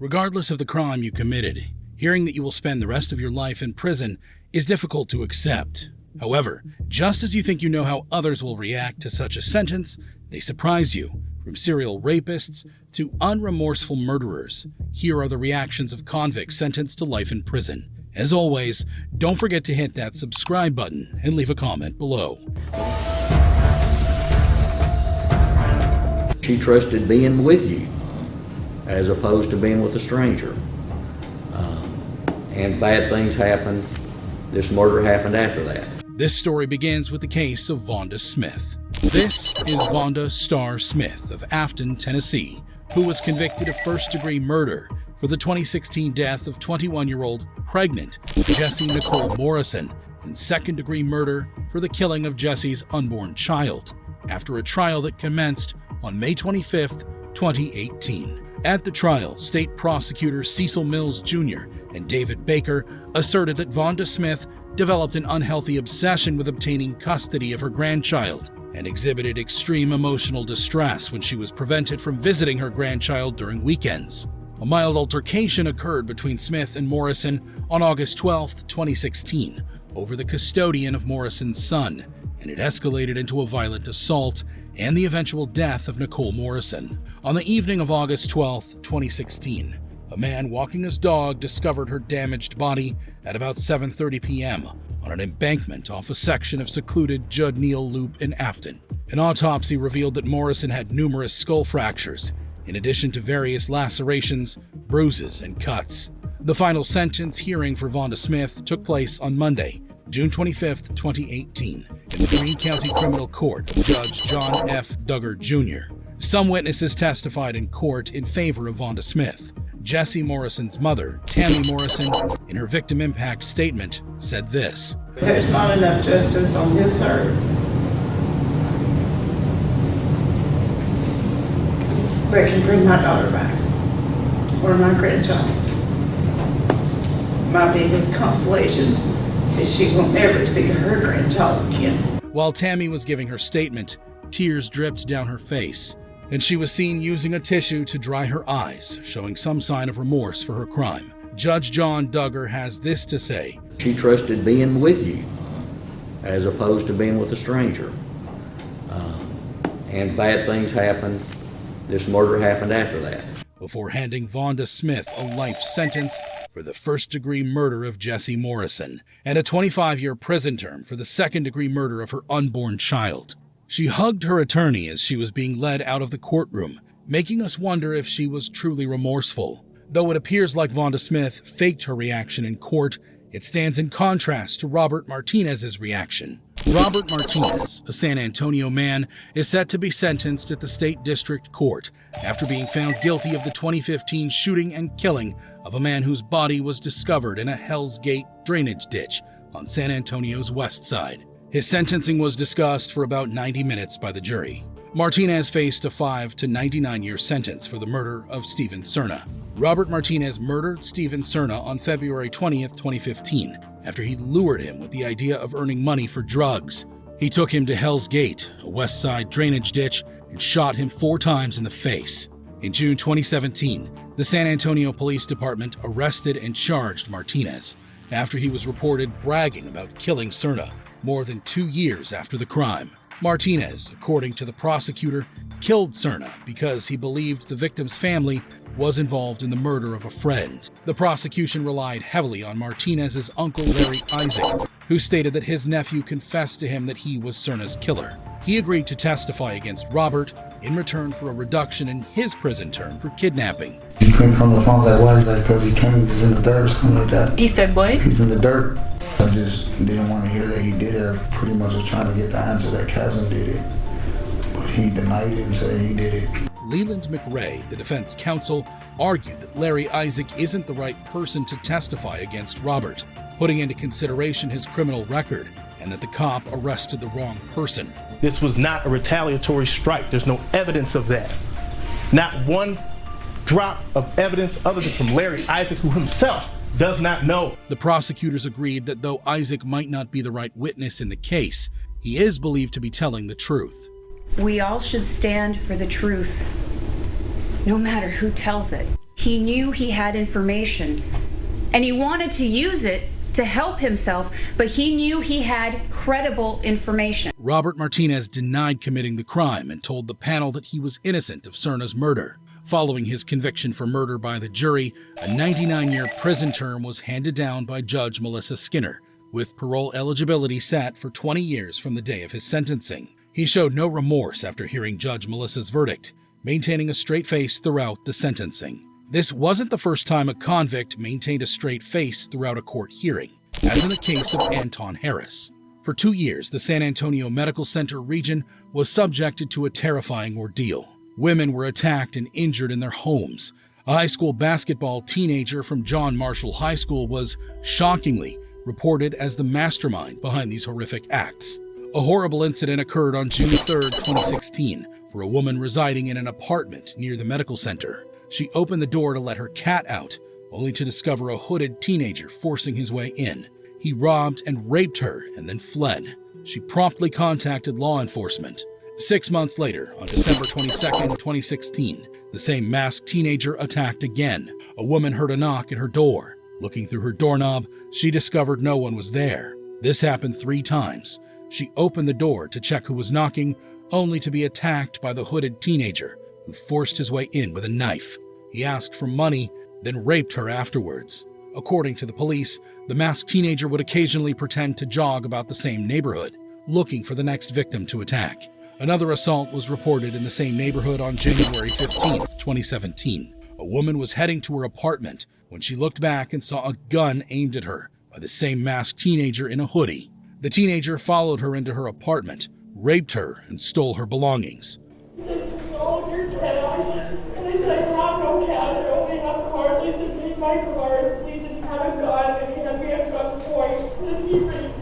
Regardless of the crime you committed, hearing that you will spend the rest of your life in prison is difficult to accept. However, just as you think you know how others will react to such a sentence, they surprise you. From serial rapists to unremorseful murderers, here are the reactions of convicts sentenced to life in prison. As always, don't forget to hit that subscribe button and leave a comment below. She trusted being with you as opposed to being with a stranger. And bad things happened. This murder happened after that. This story begins with the case of Vonda Smith. This is Vonda Starr Smith of Afton, Tennessee, who was convicted of first-degree murder for the 2016 death of 21-year-old pregnant Jessie Nicole Morrison and second-degree murder for the killing of Jessie's unborn child after a trial that commenced on May 25, 2018. At the trial, state prosecutors Cecil Mills Jr. and David Baker asserted that Vonda Smith developed an unhealthy obsession with obtaining custody of her grandchild and exhibited extreme emotional distress when she was prevented from visiting her grandchild during weekends. A mild altercation occurred between Smith and Morrison on August 12, 2016, over the custodian of Morrison's son, and it escalated into a violent assault and the eventual death of Nicole Morrison. On the evening of August 12, 2016, a man walking his dog discovered her damaged body at about 7:30 p.m. on an embankment off a section of secluded Judd Neal Loop in Afton. An autopsy revealed that Morrison had numerous skull fractures, in addition to various lacerations, bruises, and cuts. The final sentence hearing for Vonda Smith took place on Monday, June 25, 2018, in the Greene County Criminal Court of Judge John F. Duggar Jr. Some witnesses testified in court in favor of Vonda Smith. Jessie Morrison's mother, Tammy Morrison, in her victim impact statement, said this: "There's not enough justice on this earth that can bring my daughter back, or my grandchild. My biggest consolation is she will never see her grandchild again." While Tammy was giving her statement, tears dripped down her face, and she was seen using a tissue to dry her eyes, showing some sign of remorse for her crime. Judge John Duggar has this to say: She trusted being with you as opposed to being with a stranger. And bad things happened. This murder happened after that. Before handing Vonda Smith a life sentence for the first-degree murder of Jessie Morrison and a 25-year prison term for the second-degree murder of her unborn child. She hugged her attorney as she was being led out of the courtroom, making us wonder if she was truly remorseful. Though it appears like Vonda Smith faked her reaction in court, it stands in contrast to Robert Martinez's reaction. Robert Martinez, a San Antonio man, is set to be sentenced at the State District Court after being found guilty of the 2015 shooting and killing of a man whose body was discovered in a Hell's Gate drainage ditch on San Antonio's west side. His sentencing was discussed for about 90 minutes by the jury. Martinez faced a 5 to 99-year sentence for the murder of Stephen Cerna. Robert Martinez murdered Stephen Cerna on February 20th, 2015, after he lured him with the idea of earning money for drugs. He took him to Hell's Gate, a west side drainage ditch, and shot him 4 times in the face. In June 2017, the San Antonio Police Department arrested and charged Martinez after he was reported bragging about killing Cerna more than 2 years after the crime. Martinez, according to the prosecutor, killed Cerna because he believed the victim's family was involved in the murder of a friend. The prosecution relied heavily on Martinez's uncle Larry Isaac, who stated that his nephew confessed to him that he was Cerna's killer. He agreed to testify against Robert in return for a reduction in his prison term for kidnapping. He couldn't come to the phone. I was like, why? He's like, because he came, he's in the dirt or something like that. He said what? He's in the dirt. I just didn't want to hear that he did it. I pretty much was trying to get the answer that Chasm did it. But he denied it and said he did it. Leland McRae, the defense counsel, argued that Larry Isaac isn't the right person to testify against Robert, putting into consideration his criminal record and that the cop arrested the wrong person. This was not a retaliatory strike. There's no evidence of that. Not one drop of evidence other than from Larry Isaac, who himself does not know. The prosecutors agreed that though Isaac might not be the right witness in the case, he is believed to be telling the truth. We all should stand for the truth, no matter who tells it. He knew he had information, and he wanted to use it to help himself, but he knew he had credible information. Robert Martinez denied committing the crime and told the panel that he was innocent of Serna's murder. Following his conviction for murder by the jury, a 99-year prison term was handed down by Judge Melissa Skinner, with parole eligibility set for 20 years from the day of his sentencing. He showed no remorse after hearing Judge Melissa's verdict, maintaining a straight face throughout the sentencing. This wasn't the first time a convict maintained a straight face throughout a court hearing, as in the case of Anton Harris. For 2 years, the San Antonio Medical Center region was subjected to a terrifying ordeal. Women were attacked and injured in their homes. A high school basketball teenager from John Marshall High School was, shockingly, reported as the mastermind behind these horrific acts. A horrible incident occurred on June 3, 2016, for a woman residing in an apartment near the medical center. She opened the door to let her cat out, only to discover a hooded teenager forcing his way in. He robbed and raped her and then fled. She promptly contacted law enforcement. 6 months later, on December 22, 2016, the same masked teenager attacked again. A woman heard a knock at her door. Looking through her doorknob, she discovered no one was there. This happened 3 times. She opened the door to check who was knocking, only to be attacked by the hooded teenager, who forced his way in with a knife. He asked for money, then raped her afterwards. According to the police, the masked teenager would occasionally pretend to jog about the same neighborhood, looking for the next victim to attack. Another assault was reported in the same neighborhood on January 15, 2017. A woman was heading to her apartment when she looked back and saw a gun aimed at her by the same masked teenager in a hoodie. The teenager followed her into her apartment, raped her, and stole her belongings. He said, "Oh, your cash." And I said, "I have no cash. I only have cards." He said, "Take my card." He didn't have a gun, and he had me at gunpoint. And then he raped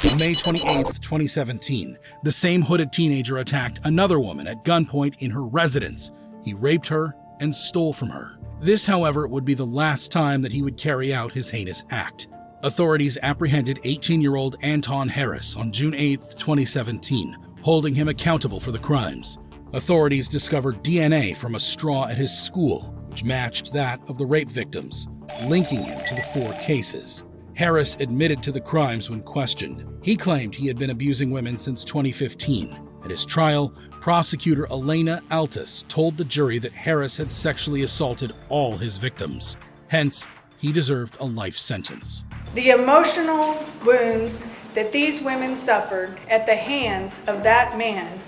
me. On May 28, 2017, the same hooded teenager attacked another woman at gunpoint in her residence. He raped her and stole from her. This, however, would be the last time that he would carry out his heinous act. Authorities apprehended 18-year-old Anton Harris on June 8, 2017, holding him accountable for the crimes. Authorities discovered DNA from a straw at his school, which matched that of the rape victims, linking him to the 4 cases. Harris admitted to the crimes when questioned. He claimed he had been abusing women since 2015. At his trial, prosecutor Elena Altus told the jury that Harris had sexually assaulted all his victims. Hence, he deserved a life sentence. The emotional wounds that these women suffered at the hands of that man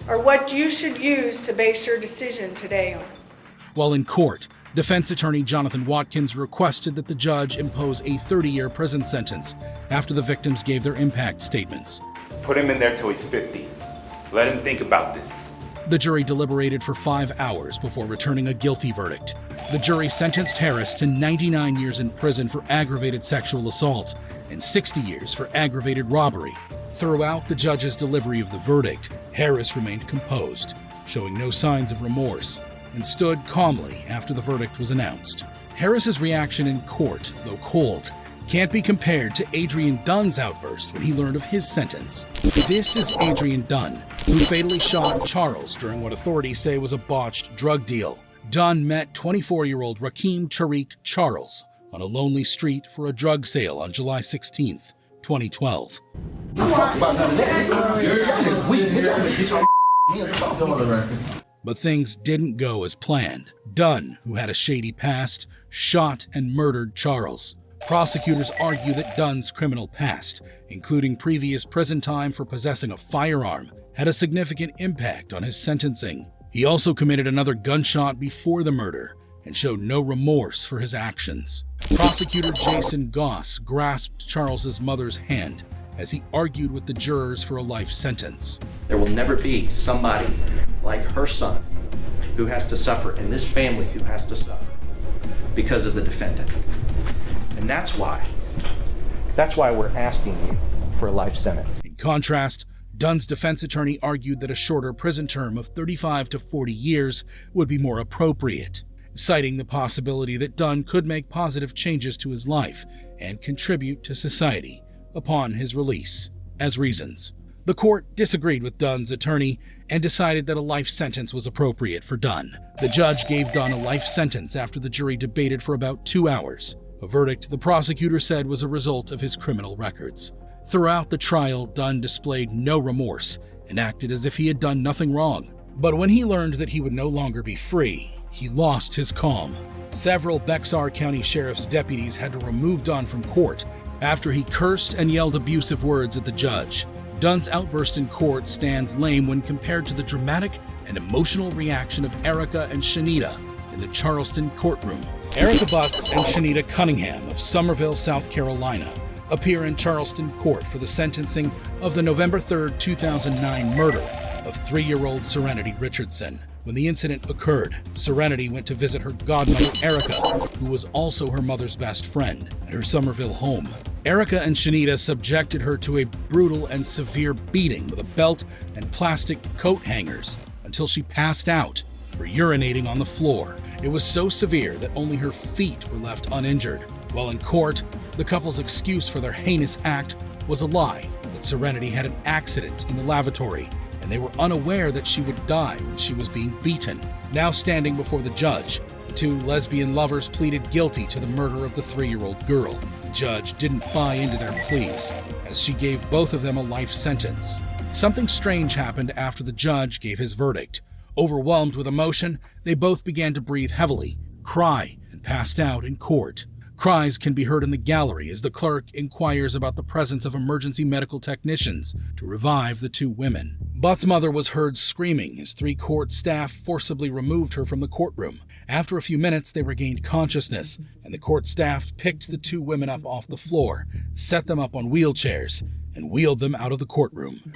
are what you should use to base your decision today on. While in court, defense attorney Jonathan Watkins requested that the judge impose a 30-year prison sentence after the victims gave their impact statements. Put him in there till he's 50. Let him think about this. The jury deliberated for 5 hours before returning a guilty verdict. The jury sentenced Harris to 99 years in prison for aggravated sexual assault and 60 years for aggravated robbery. Throughout the judge's delivery of the verdict, Harris remained composed, showing no signs of remorse, and stood calmly after the verdict was announced. Harris's reaction in court, though cold, can't be compared to Adrian Dunn's outburst when he learned of his sentence. This is Adrian Dunn, who fatally shot Charles during what authorities say was a botched drug deal. Dunn met 24-year-old Rakeem Tariq Charles on a lonely street for a drug sale on July 16, 2012. But things didn't go as planned. Dunn, who had a shady past, shot and murdered Charles. Prosecutors argue that Dunn's criminal past, including previous prison time for possessing a firearm, had a significant impact on his sentencing. He also committed another gunshot before the murder and showed no remorse for his actions. Prosecutor Jason Goss grasped Charles's mother's hand as he argued with the jurors for a life sentence. There will never be somebody like her son who has to suffer, and this family who has to suffer because of the defendant. And that's why we're asking you for a life sentence. In contrast, Dunn's defense attorney argued that a shorter prison term of 35 to 40 years would be more appropriate, citing the possibility that Dunn could make positive changes to his life and contribute to society upon his release as reasons. The court disagreed with Dunn's attorney and decided that a life sentence was appropriate for Dunn. The judge gave Dunn a life sentence after the jury debated for about 2 hours, a verdict the prosecutor said was a result of his criminal records. Throughout the trial, Dunn displayed no remorse and acted as if he had done nothing wrong. But when he learned that he would no longer be free, he lost his calm. Several Bexar County Sheriff's deputies had to remove Dunn from court after he cursed and yelled abusive words at the judge. Dunn's outburst in court stands lame when compared to the dramatic and emotional reaction of Erica and Shanita in the Charleston courtroom. Erica Butts and Shanita Cunningham of Summerville, South Carolina, appear in Charleston court for the sentencing of the November 3, 2009 murder of 3-year-old Serenity Richardson. When the incident occurred, Serenity went to visit her godmother Erica, who was also her mother's best friend, at her Summerville home. Erica and Shanita subjected her to a brutal and severe beating with a belt and plastic coat hangers until she passed out for urinating on the floor. It was so severe that only her feet were left uninjured. While in court, the couple's excuse for their heinous act was a lie, that Serenity had an accident in the lavatory and they were unaware that she would die when she was being beaten. Now standing before the judge, the two lesbian lovers pleaded guilty to the murder of the 3-year-old girl. The judge didn't buy into their pleas, as she gave both of them a life sentence. Something strange happened after the judge gave his verdict. Overwhelmed with emotion, they both began to breathe heavily, cry, and passed out in court. Cries can be heard in the gallery as the clerk inquires about the presence of emergency medical technicians to revive the two women. Butt's mother was heard screaming as 3 court staff forcibly removed her from the courtroom. After a few minutes, they regained consciousness, and the court staff picked the 2 women up off the floor, set them up on wheelchairs, and wheeled them out of the courtroom.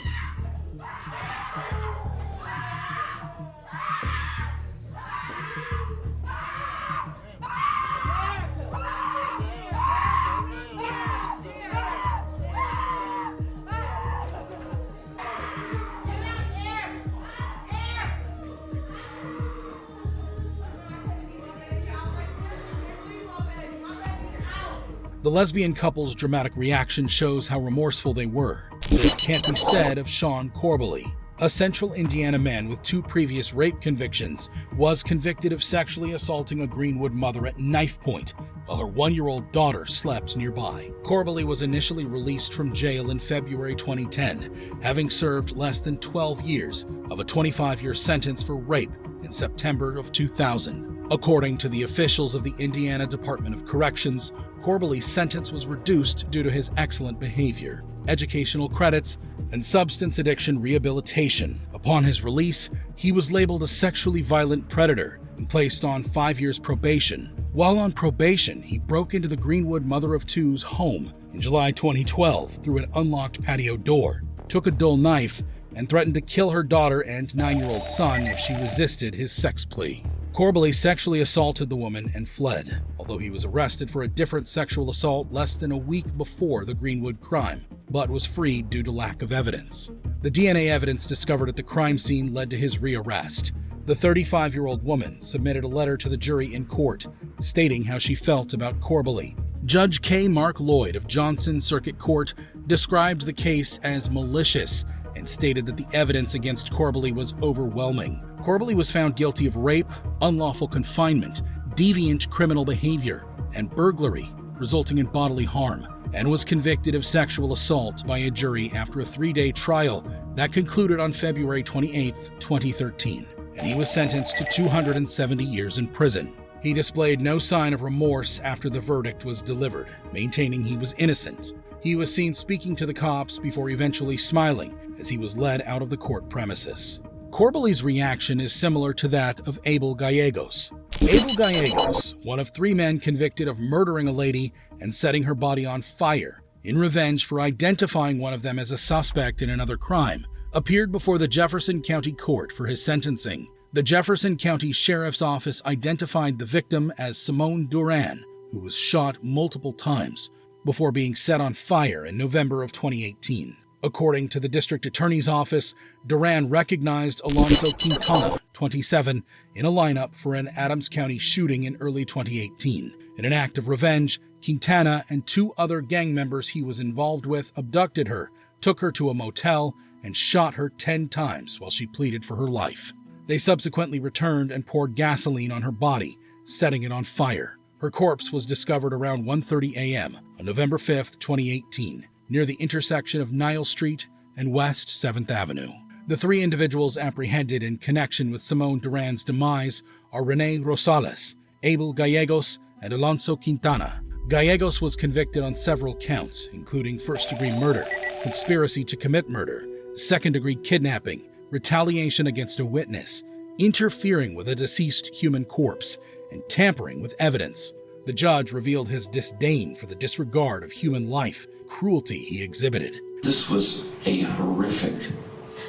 The lesbian couple's dramatic reaction shows how remorseful they were. This can't be said of Shawn Corbally. A Central Indiana man with 2 previous rape convictions was convicted of sexually assaulting a Greenwood mother at knife point while her 1-year-old daughter slept nearby. Corbally was initially released from jail in February 2010, having served less than 12 years of a 25-year sentence for rape in September of 2000. According to the officials of the Indiana Department of Corrections, Corbally's sentence was reduced due to his excellent behavior, educational credits, and substance addiction rehabilitation. Upon his release, he was labeled a sexually violent predator and placed on 5 years probation. While on probation, he broke into the Greenwood mother of two's home in July 2012 through an unlocked patio door, took a dull knife, and threatened to kill her daughter and 9-year-old son if she resisted his sex plea. Corbally sexually assaulted the woman and fled, although he was arrested for a different sexual assault less than a week before the Greenwood crime, but was freed due to lack of evidence. The DNA evidence discovered at the crime scene led to his rearrest. The 35-year-old woman submitted a letter to the jury in court, stating how she felt about Corbally. Judge K. Mark Lloyd of Johnson Circuit Court described the case as malicious and stated that the evidence against Corbally was overwhelming. Corbally was found guilty of rape, unlawful confinement, deviant criminal behavior, and burglary, resulting in bodily harm, and was convicted of sexual assault by a jury after a 3-day trial that concluded on February 28, 2013, and he was sentenced to 270 years in prison. He displayed no sign of remorse after the verdict was delivered, maintaining he was innocent. He was seen speaking to the cops before eventually smiling as he was led out of the court premises. Corbally's reaction is similar to that of Abel Gallegos. Abel Gallegos, one of 3 men convicted of murdering a lady and setting her body on fire in revenge for identifying one of them as a suspect in another crime, appeared before the Jefferson County Court for his sentencing. The Jefferson County Sheriff's Office identified the victim as Simone Duran, who was shot multiple times before being set on fire in November of 2018. According to the district attorney's office, Duran recognized Alonzo Quintana, 27, in a lineup for an Adams County shooting in early 2018. In an act of revenge, Quintana and 2 other gang members he was involved with abducted her, took her to a motel, and shot her 10 times while she pleaded for her life. They subsequently returned and poured gasoline on her body, setting it on fire. Her corpse was discovered around 1:30 a.m. on November 5, 2018, near the intersection of Nile Street and West 7th Avenue. The 3 individuals apprehended in connection with Simone Duran's demise are Rene Rosales, Abel Gallegos, and Alonso Quintana. Gallegos was convicted on several counts, including first-degree murder, conspiracy to commit murder, second-degree kidnapping, retaliation against a witness, interfering with a deceased human corpse, and tampering with evidence. The judge revealed his disdain for the disregard of human life, cruelty he exhibited. This was a horrific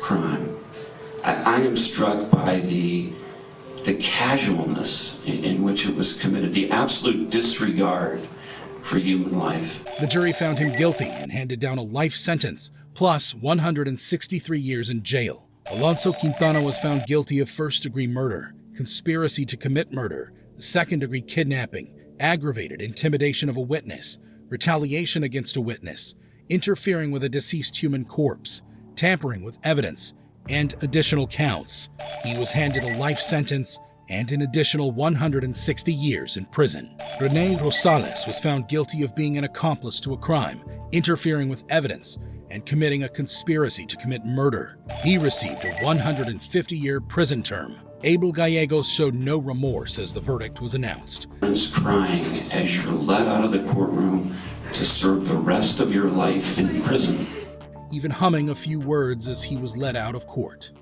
crime. I am struck by the casualness in which it was committed, the absolute disregard for human life. The jury found him guilty and handed down a life sentence, plus 163 years in jail. Alonso Quintana was found guilty of first-degree murder, conspiracy to commit murder, second-degree kidnapping, aggravated intimidation of a witness, retaliation against a witness, interfering with a deceased human corpse, tampering with evidence, and additional counts. He was handed a life sentence and an additional 160 years in prison. Rene Rosales was found guilty of being an accomplice to a crime, interfering with evidence, and committing a conspiracy to commit murder. He received a 150-year prison term. Abel Gallegos showed no remorse as the verdict was announced. Crying as you're let out of the courtroom to serve the rest of your life in prison. Even humming a few words as he was let out of court.